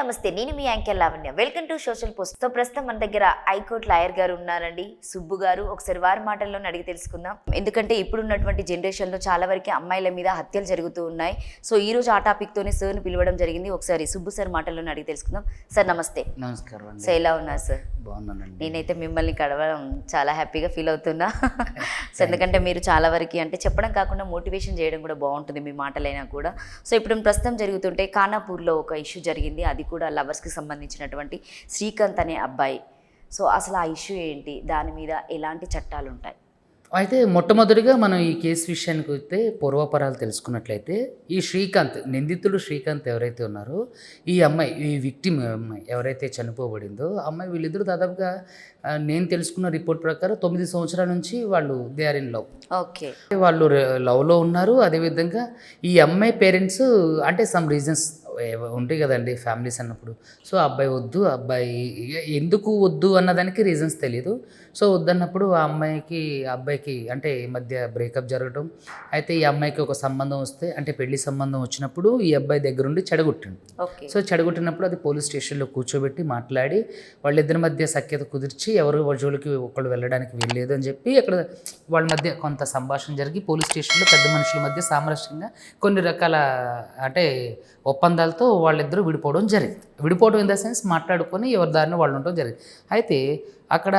నమస్తే, నేను మీ anchor Lavanya. Welcome to social post. So ప్రస్తుతం మన దగ్గర హైకోర్టు లాయర్ గారు ఉన్నారండి, సుబ్బు గారు. ఒకసారి వారి మాటల్లోనే అడిగి తెలుసుకుందాం. ఎందుకంటే ఇప్పుడున్నటువంటి జనరేషన్లో చాలా వరకు అమ్మాయిల మీద హత్యలు జరుగుతూ ఉన్నాయి. సో ఈ రోజు ఆ టాపిక్ తోనే సార్ని పిలవడం జరిగింది. ఒకసారి సుబ్బు సార్ మాటల్లోనే అడిగి తెలుసుకుందాం. సార్ నమస్తే. నమస్కారం. సో ఎలా ఉన్నారు సార్? బాగున్నానండి. నేనైతే మిమ్మల్ని కలవడం చాలా హ్యాపీగా ఫీల్ అవుతున్నా. సో ఎందుకంటే మీరు చాలా వరకు అంటే చెప్పడం కాకుండా మోటివేషన్ చేయడం కూడా బాగుంటుంది మీ మాటలైనా కూడా. సో ఇప్పుడు ప్రస్తుతం జరుగుతుంటే ఖానాపూర్లో ఒక ఇష్యూ జరిగింది, అది కూడా లవర్స్కి సంబంధించినటువంటి శ్రీకాంత్ అనే అబ్బాయి. సో అసలు ఆ ఇష్యూ ఏంటి, దాని మీద ఎలాంటి చట్టాలు ఉంటాయి? అయితే మొట్టమొదటిగా మనం ఈ కేసు విషయానికి వస్తే పూర్వపరాలు తెలుసుకున్నట్లయితే ఈ శ్రీకాంత్, నిందితుడు శ్రీకాంత్ ఎవరైతే ఉన్నారో ఈ అమ్మాయి, ఈ విక్టిమ్ అమ్మాయి ఎవరైతే చనిపోబడిందో అమ్మాయి, వీళ్ళిద్దరూ దాదాపుగా నేను తెలుసుకున్న రిపోర్ట్ ప్రకారం 9 సంవత్సరాల నుంచి వాళ్ళు they are in love. Okay, వాళ్ళు లవ్లో ఉన్నారు. అదేవిధంగా ఈ అమ్మాయి పేరెంట్స్ అంటే సమ్ రీజన్స్ ఉంటాయి కదండి ఫ్యామిలీస్ అన్నప్పుడు. సో అబ్బాయి వద్దు, అబ్బాయి ఎందుకు వద్దు అన్నదానికి రీజన్స్ తెలియదు. సో వద్దన్నప్పుడు ఆ అబ్బాయికి అంటే ఈ మధ్య బ్రేకప్ జరగడం. అయితే ఈ అమ్మాయికి ఒక సంబంధం వస్తే, అంటే పెళ్లి సంబంధం వచ్చినప్పుడు ఈ అబ్బాయి దగ్గరుండి చెడగొట్టిండు. ఓకే. సో చెడగొట్టినప్పుడు అది పోలీస్ స్టేషన్లో కూర్చోబెట్టి మాట్లాడి వాళ్ళిద్దరి మధ్య సఖ్యత కుదిర్చి ఎవరు జోలికి ఒకళ్ళు వెళ్ళడానికి వీల్లేదు అని చెప్పి అక్కడ వాళ్ళ మధ్య కొంత సంభాషణ జరిగి పోలీస్ స్టేషన్లో పెద్ద మనుషుల మధ్య సామరస్యంగా కొన్ని రకాల అంటే ఒప్పందాలతో వాళ్ళిద్దరూ విడిపోవడం జరిగింది. విడిపోవడం ఇన్ ద సెన్స్ మాట్లాడుకొని ఎవరి దారిని వాళ్ళు ఉండడం జరిగింది. అయితే అక్కడ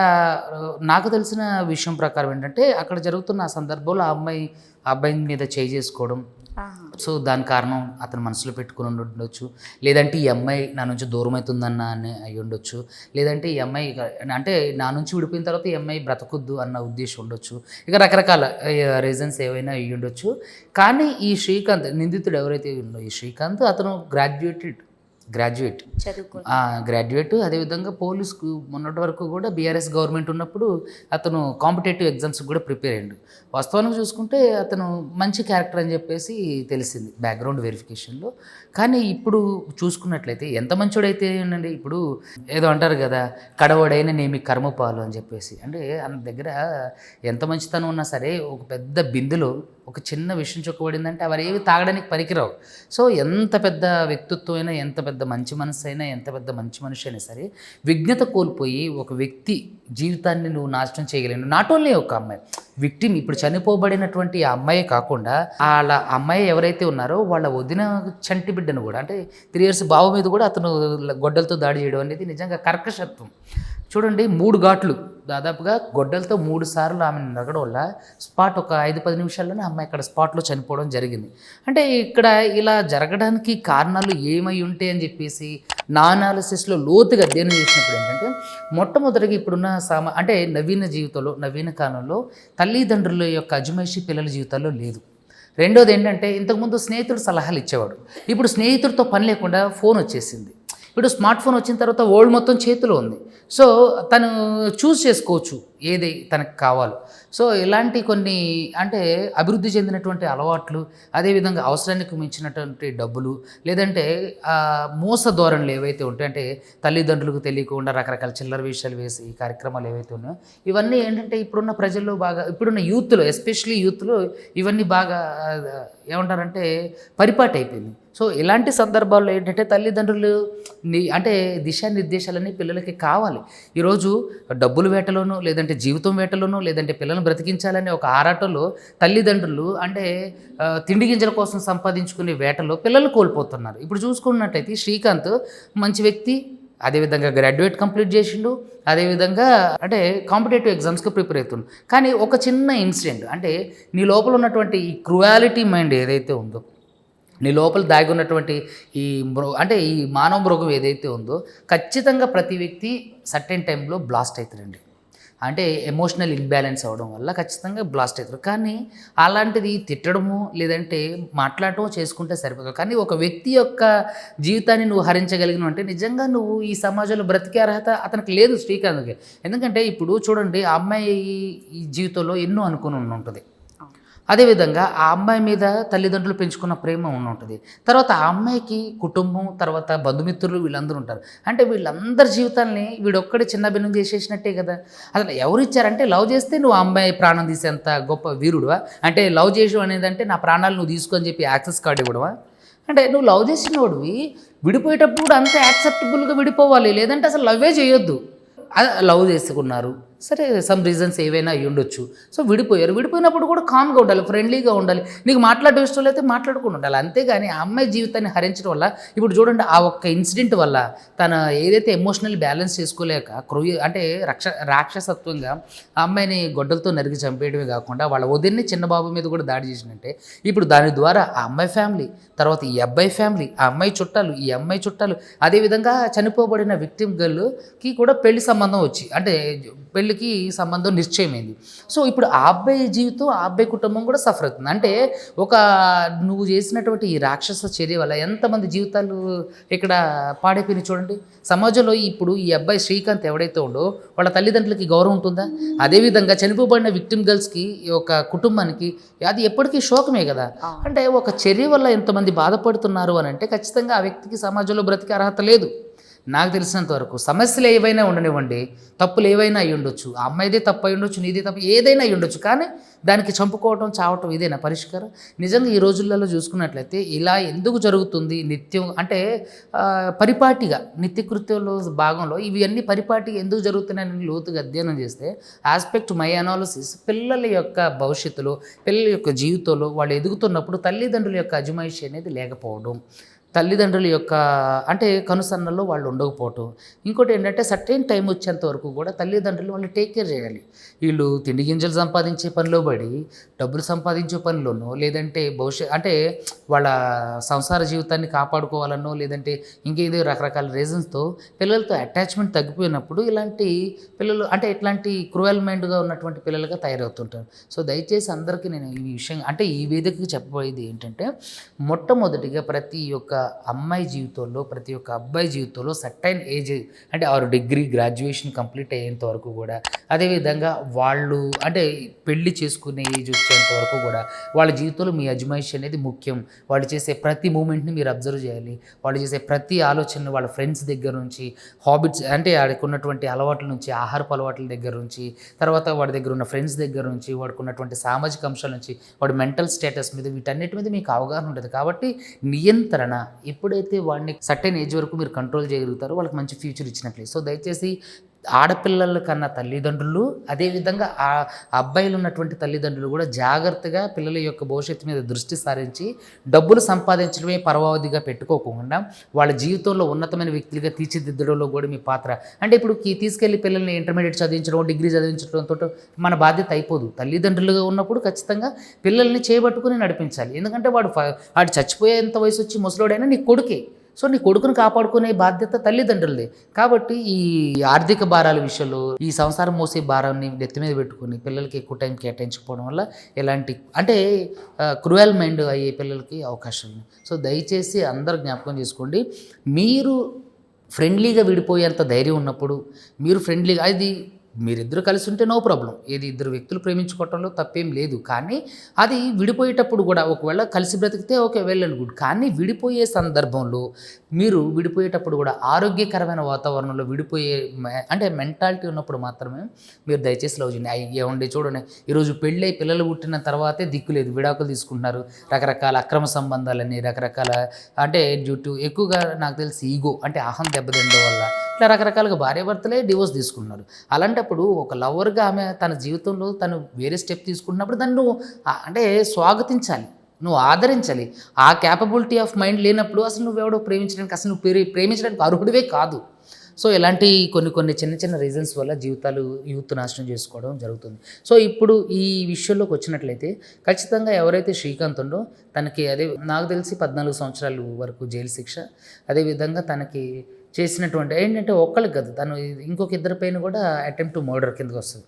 నాకు తెలిసిన విషయం ప్రకారం ఏంటంటే అక్కడ జరుగుతున్న ఆ సందర్భంలో ఆ అబ్బాయి మీద చేయి చేసుకోవడం. సో దాని కారణం అతను మనసులో పెట్టుకుని ఉండొచ్చు, లేదంటే ఈ అమ్మాయి నా నుంచి దూరం అవుతుందన్న అని అయి ఉండొచ్చు, లేదంటే ఈ అమ్మాయి అంటే నా నుంచి విడిపోయిన తర్వాత ఈ అమ్మాయి బ్రతకొద్దు అన్న ఉద్దేశం ఉండొచ్చు. ఇక రకరకాల రీజన్స్ ఏవైనా అయ్యి ఉండొచ్చు. కానీ ఈ శ్రీకాంత్, నిందితుడు ఎవరైతే ఉండో ఈ శ్రీకాంత్, అతను గ్రాడ్యుయేట్. అదేవిధంగా పోలీస్కు మొన్నటి వరకు కూడా బీఆర్ఎస్ గవర్నమెంట్ ఉన్నప్పుడు అతను కాంపిటేటివ్ ఎగ్జామ్స్కి కూడా ప్రిపేర్ అయ్యాడు. వాస్తవానికి చూసుకుంటే అతను మంచి క్యారెక్టర్ అని చెప్పేసి తెలిసింది బ్యాక్గ్రౌండ్ వెరిఫికేషన్లో. కానీ ఇప్పుడు చూసుకున్నట్లయితే ఎంత మంచోడైతే అండి, ఇప్పుడు ఏదో అంటారు కదా, కడవడైన నేమి కర్మపాలు అని చెప్పేసి. అంటే అన్న దగ్గర ఎంత మంచితనం ఉన్నా సరే ఒక పెద్ద బిందులో ఒక చిన్న విషయం చొక్కబడిందంటే అవి ఏవి తాగడానికి పనికిరావు. సో ఎంత పెద్ద వ్యక్తిత్వం అయినా, ఎంత పెద్ద మంచి మనసు అయినా, ఎంత పెద్ద మంచి మనిషి అయినా సరే విజ్ఞత కోల్పోయి ఒక వ్యక్తి జీవితాన్ని నువ్వు నాశనం చేయగలేను. నాట్ ఓన్లీ ఒక అమ్మాయి విక్టిమ్, ఇప్పుడు చనిపోబడినటువంటి ఆ అమ్మాయి కాకుండా వాళ్ళ అమ్మాయి ఎవరైతే ఉన్నారో వాళ్ళ వదిన చంటి బిడ్డను కూడా, అంటే 3 years బావ మీద కూడా అతను గొడ్డలతో దాడి చేయడం అనేది నిజంగా కర్కశత్వం. చూడండి, 3 ఘాట్లు దాదాపుగా గొడ్డలతో 3 సార్లు ఆమెను నరగడం వల్ల స్పాట్ ఒక 5-10 నిమిషాల్లోనే అమ్మాయి ఇక్కడ స్పాట్లో చనిపోవడం జరిగింది. అంటే ఇక్కడ ఇలా జరగడానికి కారణాలు ఏమై ఉంటాయి అని చెప్పేసి నా అనాలిసిస్లో లోతుగా అధ్యయనం చేసినప్పుడు ఏంటంటే, మొట్టమొదటిగా ఇప్పుడున్న అంటే నవీన కాలంలో తల్లిదండ్రుల యొక్క అజమాయిషి పిల్లల జీవితాల్లో లేదు. రెండోది ఏంటంటే, ఇంతకుముందు స్నేహితుడు సలహాలు ఇచ్చేవాడు, ఇప్పుడు స్నేహితుడితో పని లేకుండా ఫోన్ వచ్చేసింది. ఇప్పుడు స్మార్ట్ ఫోన్ వచ్చిన తర్వాత వరల్డ్ మొత్తం చేతిలో ఉంది. సో తను చూస్ చేసుకోవచ్చు ఏది తనకు కావాలో. సో ఇలాంటి కొన్ని అంటే అభివృద్ధి చెందినటువంటి అలవాట్లు, అదేవిధంగా అవసరానికి మించినటువంటి డబ్బులు, లేదంటే మోస ధోరణులు ఏవైతే ఉంటాయి, అంటే తల్లిదండ్రులకు తెలియకుండా రకరకాల చిల్లర విషయాలు వేసి ఈ కార్యక్రమాలు ఏవైతే ఉన్నాయో ఇవన్నీ ఏంటంటే ఇప్పుడున్న ప్రజల్లో బాగా, ఇప్పుడున్న యూత్లో ఎస్పెషలీ యూత్లో ఇవన్నీ బాగా ఏమంటారంటే పరిపాటి అయిపోయింది. సో ఇలాంటి సందర్భాల్లో ఏంటంటే తల్లిదండ్రులు అంటే దిశానిర్దేశాలన్నీ పిల్లలకి కావాలి. ఈరోజు డబ్బుల వేటలోనూ, లేదంటే జీవితం వేటలోనూ, లేదంటే పిల్లలను బ్రతికించాలనే ఒక ఆరాటంలో తల్లిదండ్రులు అంటే తిండి గింజల కోసం సంపాదించుకునే వేటలో పిల్లలు కోల్పోతున్నారు. ఇప్పుడు చూసుకున్నట్లయితే శ్రీకాంత్ మంచి వ్యక్తి, అదేవిధంగా గ్రాడ్యుయేట్ కంప్లీట్ చేసిండు, అదేవిధంగా అంటే కాంపిటేటివ్ ఎగ్జామ్స్కి ప్రిపేర్ అవుతుండు. కానీ ఒక చిన్న ఇన్సిడెంట్, అంటే నీ లోపల ఉన్నటువంటి ఈ క్రుయాలిటీ మైండ్ ఏదైతే ఉందో, నీ లోపల దాగి ఉన్నటువంటి ఈ మానవ మృగం ఏదైతే ఉందో ఖచ్చితంగా ప్రతి వ్యక్తి సర్టెన్ టైంలో బ్లాస్ట్ అవుతారండి. అంటే ఎమోషనల్ ఇంబ్యాలెన్స్ అవ్వడం వల్ల ఖచ్చితంగా బ్లాస్ట్ అవుతారు. కానీ అలాంటిది తిట్టడము లేదంటే మాట్లాడటం చేసుకుంటే సరిపోదు. కానీ ఒక వ్యక్తి యొక్క జీవితాన్ని నువ్వు హరించగలిగిన అంటే నిజంగా నువ్వు ఈ సమాజంలో బ్రతికే అర్హత అతనికి లేదు శ్రీకాంత్కి. ఎందుకంటే ఇప్పుడు చూడండి, ఆ అమ్మాయి ఈ జీవితంలో ఎన్నో అనుకుని ఉంటుంది. అదేవిధంగా ఆ అమ్మాయి మీద తల్లిదండ్రులు పెంచుకున్న ప్రేమ ఉంటుంది. తర్వాత ఆ అమ్మాయికి కుటుంబం, తర్వాత బంధుమిత్రులు వీళ్ళందరూ ఉంటారు. అంటే వీళ్ళందరి జీవితాల్ని వీడొక్కడే చిన్న భిన్నం చేసేసినట్టే కదా. అసలు ఎవరు ఇచ్చారంటే, లవ్ చేస్తే నువ్వు ఆ అమ్మాయి ప్రాణం తీసేంత గొప్ప వీరుడువా? అంటే లవ్ చేయడం అనేది అంటే నా ప్రాణాలు నువ్వు తీసుకొని చెప్పి యాక్సెస్ కార్డు ఇవ్వడమా? అంటే నువ్వు లవ్ చేసినోడివి విడిపోయేటప్పుడు కూడా అంత యాక్సెప్టబుల్గా విడిపోవాలి, లేదంటే అసలు లవ్వే చేయొద్దు. లవ్ చేసుకున్నారు, సరే సమ్ రీజన్స్ ఏవైనా అయ్యి ఉండొచ్చు, సో విడిపోయారు. విడిపోయినప్పుడు కూడా కామ్గా ఉండాలి, ఫ్రెండ్లీగా ఉండాలి, నీకు మాట్లాడే ఇష్టం అయితే మాట్లాడుకుని ఉండాలి. అంతేగాని ఆ అమ్మాయి జీవితాన్ని హరించడం వల్ల ఇప్పుడు చూడండి ఆ ఒక్క ఇన్సిడెంట్ వల్ల తన ఏదైతే ఎమోషనల్ బ్యాలెన్స్ చేసుకోలేక అంటే రాక్షసత్వంగా ఆ అమ్మాయిని గొడ్డలతో నరికి చంపేయడమే కాకుండా వాళ్ళ వదిన్ని చిన్న బాబు మీద కూడా దాడి చేసినట్టే ఇప్పుడు దాని ద్వారా ఆ అమ్మాయి ఫ్యామిలీ, తర్వాత ఈ అబ్బాయి ఫ్యామిలీ, ఆ అమ్మాయి చుట్టాలు, ఈ అమ్మాయి చుట్టాలు, అదేవిధంగా చనిపోబడిన విక్టిమ్ గర్ల్కి కూడా పెళ్లి సంబంధం వచ్చి అంటే పెళ్ళికి సంబంధం నిశ్చయమైంది. సో ఇప్పుడు ఆ అబ్బాయి జీవితం, ఆ అబ్బాయి కుటుంబం కూడా సఫర్ అవుతుంది. అంటే ఒక నువ్వు చేసినటువంటి ఈ రాక్షస చర్య వల్ల ఎంతమంది జీవితాలు ఇక్కడ పాడైపోయినాయి చూడండి. సమాజంలో ఇప్పుడు ఈ అబ్బాయి శ్రీకాంత్ ఎవడైతే ఉండో వాళ్ళ తల్లిదండ్రులకి గౌరవం ఉంటుందా? అదేవిధంగా చనిపోబడిన విక్టిమ్ గర్ల్స్కి ఒక కుటుంబానికి అది ఎప్పటికీ శోకమే కదా. అంటే ఒక చర్య వల్ల ఎంతమంది బాధపడుతున్నారు అని అంటే ఖచ్చితంగా ఆ వ్యక్తికి సమాజంలో బ్రతికే అర్హత లేదు. నాకు తెలిసినంత వరకు సమస్యలు ఏవైనా ఉండనివ్వండి, తప్పులు ఏవైనా అయి ఉండొచ్చు, ఆ అమ్మాయిదే తప్పు అయి ఉండొచ్చు, నీదే తప్పు ఏదైనా అయి ఉండొచ్చు, కానీ దానికి చంపుకోవటం, చావటం ఇదేనా పరిష్కారం? నిజంగా ఈ రోజులలో చూసుకున్నట్లయితే ఇలా ఎందుకు జరుగుతుంది నిత్యం అంటే పరిపాటిగా నిత్యకృత్యంలో భాగంలో ఇవి అన్నీ పరిపాటిగా ఎందుకు జరుగుతున్నాయని లోతుగా అధ్యయనం చేస్తే ఆస్పెక్ట్ మై అనాలిసిస్ పిల్లల యొక్క భవిష్యత్తులో, పిల్లల యొక్క జీవితంలో వాళ్ళు ఎదుగుతున్నప్పుడు తల్లిదండ్రుల యొక్క అజమాయిషి అనేది లేకపోవడం, తల్లిదండ్రుల యొక్క అంటే కనుసన్నల్లో వాళ్ళు ఉండకపోవటం, ఇంకోటి ఏంటంటే సర్టెన్ టైం వచ్చేంత వరకు కూడా తల్లిదండ్రులు వాళ్ళు టేక్ కేర్ చేయాలి. వీళ్ళు తిండి గింజలు సంపాదించే పనిలో పడి డబ్బులు సంపాదించే పనిలోనో, లేదంటే అంటే వాళ్ళ సంసార జీవితాన్ని కాపాడుకోవాలనో, లేదంటే ఇంకేదో రకరకాల రీజన్స్తో పిల్లలతో అటాచ్మెంట్ తగ్గిపోయినప్పుడు ఇలాంటి పిల్లలు అంటే ఇట్లాంటి క్రూయల్ మైండ్గా ఉన్నటువంటి పిల్లలుగా తయారవుతుంటారు. సో దయచేసి అందరికీ నేను ఈ విషయం అంటే ఈ వేదికకి చెప్పబోయేది ఏంటంటే మొట్టమొదటిగా ప్రతి ఒక్క అమ్మాయి జీవితంలో, ప్రతి ఒక్క అబ్బాయి జీవితంలో సర్టైన్ ఏజ్ అంటే 6 డిగ్రీ గ్రాడ్యుయేషన్ కంప్లీట్ అయ్యేంత వరకు కూడా, అదేవిధంగా వాళ్ళు అంటే పెళ్లి చేసుకునే ఏజ్ వచ్చేంత వరకు కూడా వాళ్ళ జీవితంలో మీ అజమాయిషి అనేది ముఖ్యం. వాళ్ళు చేసే ప్రతి మూమెంట్ని మీరు అబ్జర్వ్ చేయాలి. వాళ్ళు చేసే ప్రతి ఆలోచనలు వాళ్ళ ఫ్రెండ్స్ దగ్గర నుంచి, హాబిట్స్ అంటే వాడికి ఉన్నటువంటి అలవాట్ల నుంచి, ఆహారపు అలవాట్ల దగ్గర నుంచి, తర్వాత వాడి దగ్గర ఉన్న ఫ్రెండ్స్ దగ్గర నుంచి, వాడికి ఉన్నటువంటి సామాజిక అంశాల నుంచి, వాడి మెంటల్ స్టేటస్ మీద, వీటన్నిటి మీద మీకు అవగాహన ఉంటుంది. కాబట్టి నియంత్రణ ఎప్పుడైతే వాడిని సర్టెన్ ఏజ్ వరకు మీరు కంట్రోల్ చేయగలుగుతారో వాళ్ళకి మంచి ఫ్యూచర్ ఇచ్చినట్లే. సో దయచేసి ఆడపిల్లల కన్నా తల్లిదండ్రులు, అదేవిధంగా ఆ అబ్బాయిలు ఉన్నటువంటి తల్లిదండ్రులు కూడా జాగ్రత్తగా పిల్లల యొక్క భవిష్యత్తు మీద దృష్టి సారించి డబ్బులు సంపాదించడమే పరమావధిగా పెట్టుకోకుండా వాళ్ళ జీవితంలో ఉన్నతమైన వ్యక్తులుగా తీర్చిదిద్దడంలో కూడా మీ పాత్ర. అంటే ఇప్పుడు తీసుకెళ్లి పిల్లల్ని ఇంటర్మీడియట్ చదివించడం, డిగ్రీ చదివించడంతో మన బాధ్యత అయిపోదు. తల్లిదండ్రులుగా ఉన్నప్పుడు ఖచ్చితంగా పిల్లల్ని చేపట్టుకుని నడిపించాలి. ఎందుకంటే వాడు చచ్చిపోయేంత వయసు వచ్చి ముసలోడైనా నీ కొడుకే. సో నీ కొడుకుని కాపాడుకునే బాధ్యత తల్లిదండ్రులదే. కాబట్టి ఈ ఆర్థిక భారాల విషయంలో ఈ సంసారం మోసే భారాన్ని నెత్తి మీద పెట్టుకుని పిల్లలకి ఎక్కువ టైం కేటాయించకపోవడం వల్ల ఎలాంటి అంటే క్రూయల్ మైండ్ అయ్యే పిల్లలకి అవకాశం ఉంది. సో దయచేసి అందరూ జ్ఞాపకం చేసుకోండి, మీరు ఫ్రెండ్లీగా విడిపోయేంత ధైర్యం ఉన్నప్పుడు మీరు ఫ్రెండ్లీగా అది మీరిద్దరు కలిసి ఉంటే నో ప్రాబ్లం, ఏది ఇద్దరు వ్యక్తులు ప్రేమించుకోవటంలో తప్పేం లేదు. కానీ అది విడిపోయేటప్పుడు కూడా ఒకవేళ కలిసి బ్రతికితే ఓకే వెల్ అండ్ గుడ్, కానీ విడిపోయే సందర్భంలో మీరు విడిపోయేటప్పుడు కూడా ఆరోగ్యకరమైన వాతావరణంలో విడిపోయే అంటే మెంటాలిటీ ఉన్నప్పుడు మాత్రమే మీరు దయచేసి లవ్ చేయండి. ఏమండి చూడండి, ఈరోజు పెళ్ళై పిల్లలు పుట్టిన తర్వాతే దిక్కు లేదు, విడాకులు తీసుకుంటున్నారు, రకరకాల అక్రమ సంబంధాలని, రకరకాల అంటే డ్యూ టు ఎక్కువగా నాకు తెలిసి ఈగో అంటే అహం దెబ్బతిండడం వల్ల ఇట్లా రకరకాలుగా భార్యాభర్తలే డివోర్స్ తీసుకుంటున్నారు. అలాంటప్పుడు ఒక లవర్గా ఆమె తన జీవితంలో తను వేరే స్టెప్ తీసుకుంటున్నప్పుడు దాన్ని నువ్వు అంటే స్వాగతించాలి, నువ్వు ఆదరించాలి. ఆ క్యాపబిలిటీ ఆఫ్ మైండ్ లేనప్పుడు అసలు నువ్వెవడో ప్రేమించడానికి అసలు నువ్వు ప్రేమించడానికి అర్హుడివే కాదు. సో ఇలాంటి కొన్ని చిన్న చిన్న రీజన్స్ వల్ల జీవితాలు యూత్ నాశనం చేసుకోవడం జరుగుతుంది. సో ఇప్పుడు ఈ విషయంలోకి వచ్చినట్లయితే ఖచ్చితంగా ఎవరైతే శ్రీకాంత్ ఉందో తనకి అదే నాకు తెలిసి 14 సంవత్సరాలు వరకు జైలు శిక్ష, అదేవిధంగా తనకి చేసినటువంటి ఏంటంటే ఒక్కళ్ళకి కదా, తను ఇంకొక ఇద్దరి పైన కూడా అటెంప్ట్ టు మర్డర్ కిందకి వస్తుంది.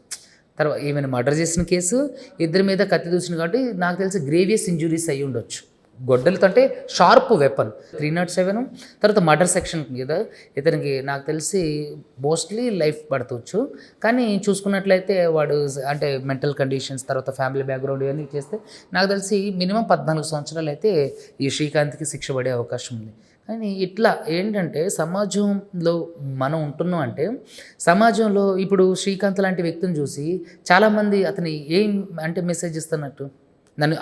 తర్వాత ఈమెను మర్డర్ చేసిన కేసు, ఇద్దరి మీద కత్తి దూసిన కాబట్టి నాకు తెలిసి గ్రేవియస్ ఇంజురీస్ అయ్యి ఉండొచ్చు. గొడ్డలతో అంటే షార్ప్ వెపన్ 307, తర్వాత మర్డర్ సెక్షన్ మీద ఇతనికి నాకు తెలిసి మోస్ట్లీ లైఫ్ పడవచ్చు. కానీ చూసుకున్నట్లయితే వాడు అంటే మెంటల్ కండిషన్స్, తర్వాత ఫ్యామిలీ బ్యాక్గ్రౌండ్ ఇవన్నీ చేస్తే నాకు తెలిసి మినిమం 14 సంవత్సరాలు అయితే ఈ శ్రీకాంత్కి శిక్ష పడే అవకాశం ఉంది. కానీ ఇట్లా ఏంటంటే సమాజంలో మనం ఉంటున్నాం అంటే సమాజంలో ఇప్పుడు శ్రీకాంత్ లాంటి వ్యక్తిని చూసి చాలామంది అతని ఏం అంటే మెసేజ్ ఇస్తున్నట్టు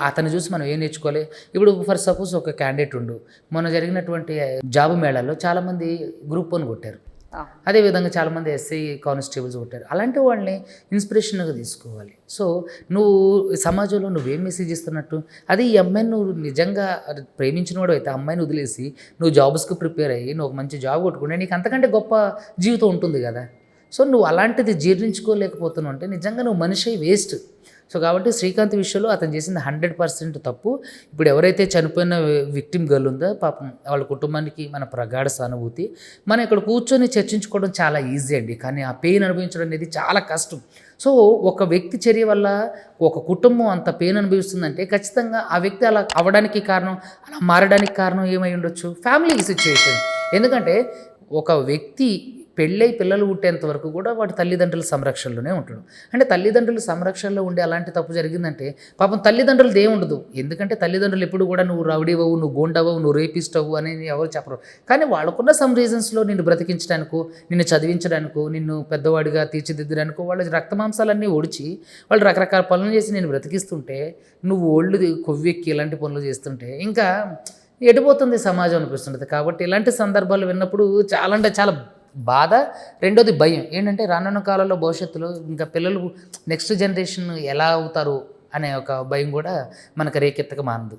అతను చూసి మనం ఏం నేర్చుకోవాలి. ఇప్పుడు ఫర్ సపోజ్ ఒక క్యాండిడేట్ ఉండు, మొన్న జరిగినటువంటి జాబ్ మేళాల్లో చాలామంది గ్రూప్ 1 కొట్టారు, అదేవిధంగా చాలామంది ఎస్ఐ కానిస్టేబుల్స్ కొట్టారు. అలాంటి వాళ్ళని ఇన్స్పిరేషన్గా తీసుకోవాలి. సో నువ్వు సమాజంలో నువ్వేం మెసేజ్ ఇస్తున్నట్టు, అది ఈ అమ్మాయిని నువ్వు నిజంగా ప్రేమించిన వాడు అయితే అమ్మాయిని వదిలేసి నువ్వు జాబ్స్కి ప్రిపేర్ అయ్యి నువ్వు ఒక మంచి జాబ్ కొట్టుకుంటే నీకు అంతకంటే గొప్ప జీవితం ఉంటుంది కదా. సో నువ్వు అలాంటిది జీర్ణించుకోలేకపోతున్నావు అంటే నిజంగా నువ్వు మనిషి వేస్ట్. సో కాబట్టి శ్రీకాంత్ విషయంలో అతను చేసింది 100% తప్పు. ఇప్పుడు ఎవరైతే చనిపోయిన విక్టిమ్ గర్ల్ ఉందో పాపం వాళ్ళ కుటుంబానికి మన ప్రగాఢ సానుభూతి. మనం ఇక్కడ కూర్చొని చర్చించుకోవడం చాలా ఈజీ అండి, కానీ ఆ పెయిన్ అనుభవించడం అనేది చాలా కష్టం. సో ఒక వ్యక్తి చర్య వల్ల ఒక కుటుంబం అంత పెయిన్ అనుభవిస్తుందంటే ఖచ్చితంగా ఆ వ్యక్తి అలా అవ్వడానికి కారణం, అలా మారడానికి కారణం ఏమై ఉండొచ్చు, ఫ్యామిలీ సిచ్యువేషన్. ఎందుకంటే ఒక వ్యక్తి పెళ్ళై పిల్లలు పుట్టేంత వరకు కూడా వాడి తల్లిదండ్రుల సంరక్షణలోనే ఉంటాడు. అంటే తల్లిదండ్రుల సంరక్షణలో ఉండే అలాంటి తప్పు జరిగిందంటే పాపం తల్లిదండ్రులది ఏముండదు. ఎందుకంటే తల్లిదండ్రులు ఎప్పుడు కూడా నువ్వు రౌడీవవు, నువ్వు గోండవవు, నువ్వు రేపిస్ట్ అవ్వు అని ఎవరు చెప్పరు. కానీ వాళ్ళకున్న సమ్ రీజన్స్లో నిన్ను బ్రతికించడానికో, నిన్ను చదివించడానికో, నిన్ను పెద్దవాడిగా తీర్చిదిద్దడానికో వాళ్ళ రక్తమాంసాలన్నీ ఒడిచి వాళ్ళు రకరకాల పనులు చేసి నేను బ్రతికిస్తుంటే నువ్వు ఒళ్ళు కొవ్వెక్కి ఇలాంటి పనులు చేస్తుంటే ఇంకా ఎడిపోతుంది సమాజం అనిపిస్తుంటుంది. కాబట్టి ఇలాంటి సందర్భాలు విన్నప్పుడు చాలా అంటే చాలా బాధ. రెండోది భయం. ఏంటంటే రానున్న కాలంలో భవిష్యత్తులో ఇంకా పిల్లలు నెక్స్ట్ జనరేషన్ ఎలా అవుతారు అనే ఒక భయం కూడా మనకు రేకెత్తక మానదు.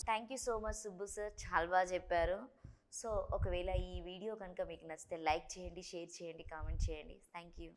Thank you so much Subbu sir, చాలా బాగా చెప్పారు. సో ఒకవేళ ఈ వీడియో కనుక మీకు నచ్చితే లైక్ చేయండి, షేర్ చేయండి, కామెంట్ చేయండి. Thank you.